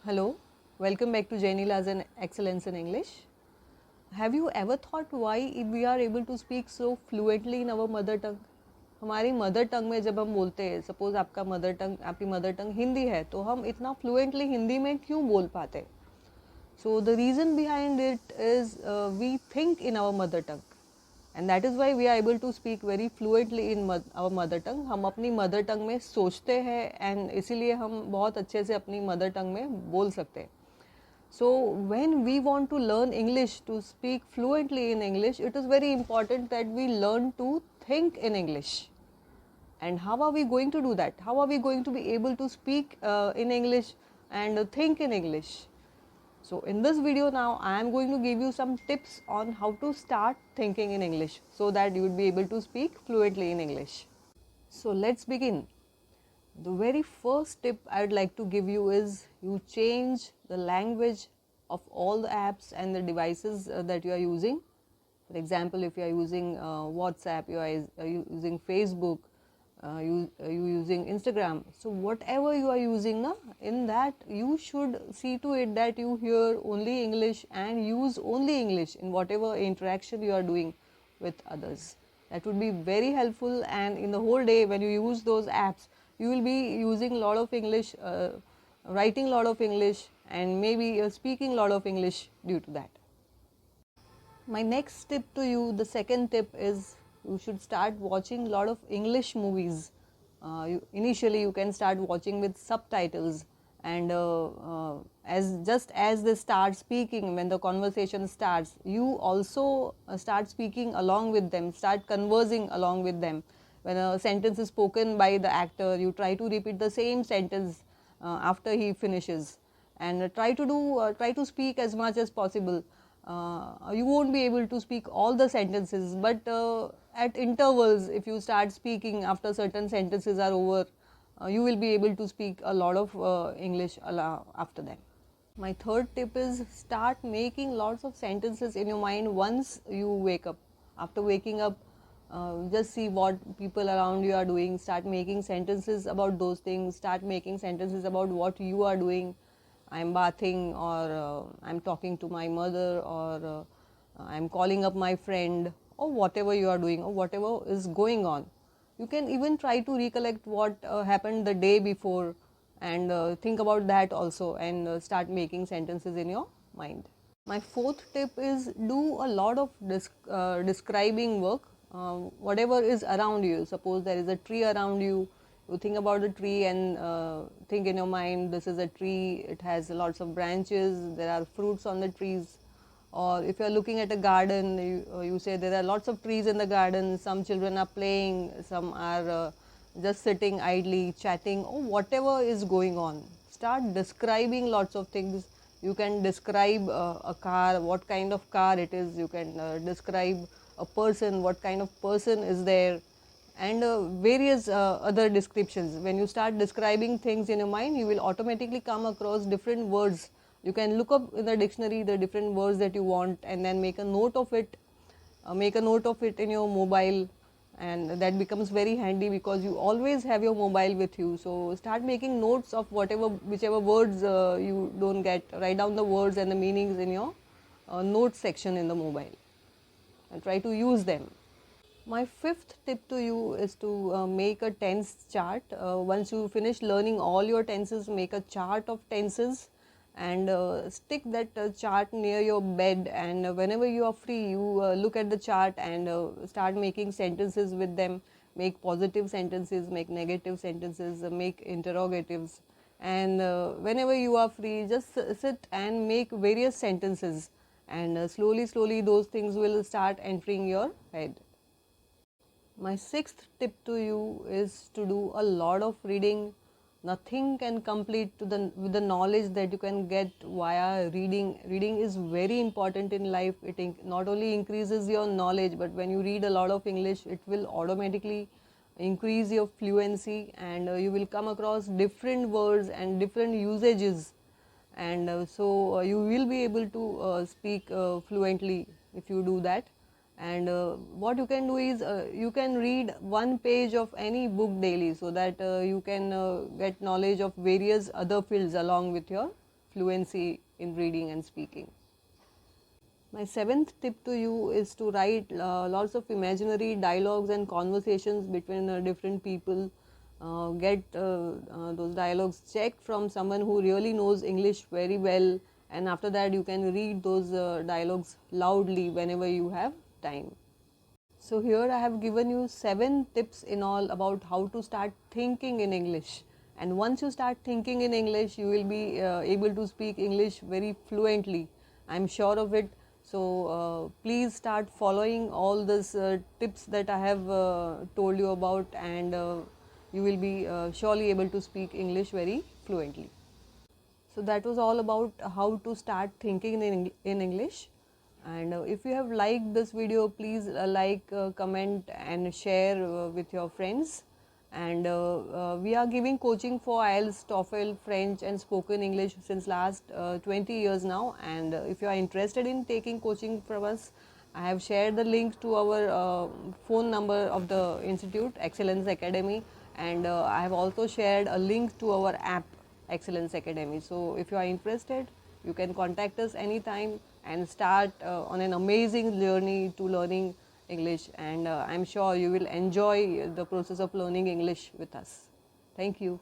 Hello, welcome back to Jainila's and Excellence in English. Have you ever thought why we are able to speak so fluently in our mother tongue? हमारी mother tongue में जब हम बोलते हैं, suppose आपकी mother tongue Hindi है, तो हम इतना फ्लुएंटली हिंदी में क्यों बोल पाते? So the reason behind it is we think in our mother tongue, and that is why we are able to speak very fluently in our mother tongue. हम अपनी मदर टंग में सोचते हैं and इसीलिए हम बहुत अच्छे से अपनी मदर टंग में बोल सकते हैं. So when we want to learn English, to speak fluently in English, it is very important that we learn to think in English. And how are we going to do that? How are we going to be able to speak in English and think in English? So in this video now, I am going to give you some tips on how to start thinking in English so that you would be able to speak fluently in English. So let's begin. The very first tip I would like to give you is you change the language of all the apps and the devices that you are using. For example, if you are using WhatsApp, you are using Facebook, you using Instagram. So whatever you are using now, in that you should see to it that you hear only English and use only English in whatever interaction you are doing with others. That would be very helpful, and in the whole day when you use those apps, you will be using a lot of English, writing a lot of English, and maybe speaking a lot of English due to that. My next tip to you, the second tip, is you should start watching a lot of English movies. Initially you can start watching with subtitles, and as they start speaking, when the conversation starts, you also start speaking along with them, start conversing along with them. When a sentence is spoken by the actor, you try to repeat the same sentence after he finishes, and try to speak as much as possible. You won't be able to speak all the sentences, but at intervals, if you start speaking after certain sentences are over, you will be able to speak a lot of English after that. My third tip is start making lots of sentences in your mind once you wake up. After waking up, just see what people around you are doing, start making sentences about those things, start making sentences about what you are doing. I'm bathing, or I'm talking to my mother, or I'm calling up my friend, or whatever you are doing, or whatever is going on. You can even try to recollect what happened the day before, and think about that also, and start making sentences in your mind. My fourth tip is do a lot of describing work, whatever is around you. Suppose there is a tree around you, you think about the tree and think in your mind, this is a tree, it has lots of branches, there are fruits on the trees. Or if you are looking at a garden, you say there are lots of trees in the garden, some children are playing, some are just sitting idly chatting, or whatever is going on. Start describing lots of things. You can describe a car, what kind of car it is. You can describe a person, what kind of person is there, and various other descriptions. When you start describing things in your mind, you will automatically come across different words. You can look up in the dictionary the different words that you want, and then make a note of it. Make a note of it in your mobile, and that becomes very handy because you always have your mobile with you. So start making notes of whichever words you don't get. Write down the words and the meanings in your notes section in the mobile, and try to use them. My fifth tip to you is to make a tense chart. Once you finish learning all your tenses, make a chart of tenses, and stick that chart near your bed, and whenever you are free, you look at the chart and start making sentences with them. Make positive sentences, make negative sentences, make interrogatives, and whenever you are free, just sit and make various sentences, and slowly those things will start entering your head. My sixth tip to you is to do a lot of reading. Nothing can complete with the knowledge that you can get via reading. Reading is very important in life. It not only increases your knowledge, but when you read a lot of English, it will automatically increase your fluency, and you will come across different words and different usages, and so you will be able to speak fluently if you do that. And what you can do is you can read one page of any book daily, so that you can get knowledge of various other fields along with your fluency in reading and speaking. My seventh tip to you is to write lots of imaginary dialogues and conversations between different people. Get those dialogues checked from someone who really knows English very well, and after that, you can read those dialogues loudly whenever you have time. So, here I have given you 7 tips in all about how to start thinking in English. And once you start thinking in English, you will be able to speak English very fluently. I am sure of it. So, please start following all these tips that I have told you about, and you will be surely able to speak English very fluently. So that was all about how to start thinking in English. And if you have liked this video, please like, comment and share with your friends. And we are giving coaching for IELTS, TOEFL, French and spoken English since last 20 years now. And if you are interested in taking coaching from us, I have shared the link to our phone number of the institute, Excellence Academy, and I have also shared a link to our app, Excellence Academy. So if you are interested, you can contact us anytime and start on an amazing journey to learning English, and I'm sure you will enjoy the process of learning English with us. Thank you.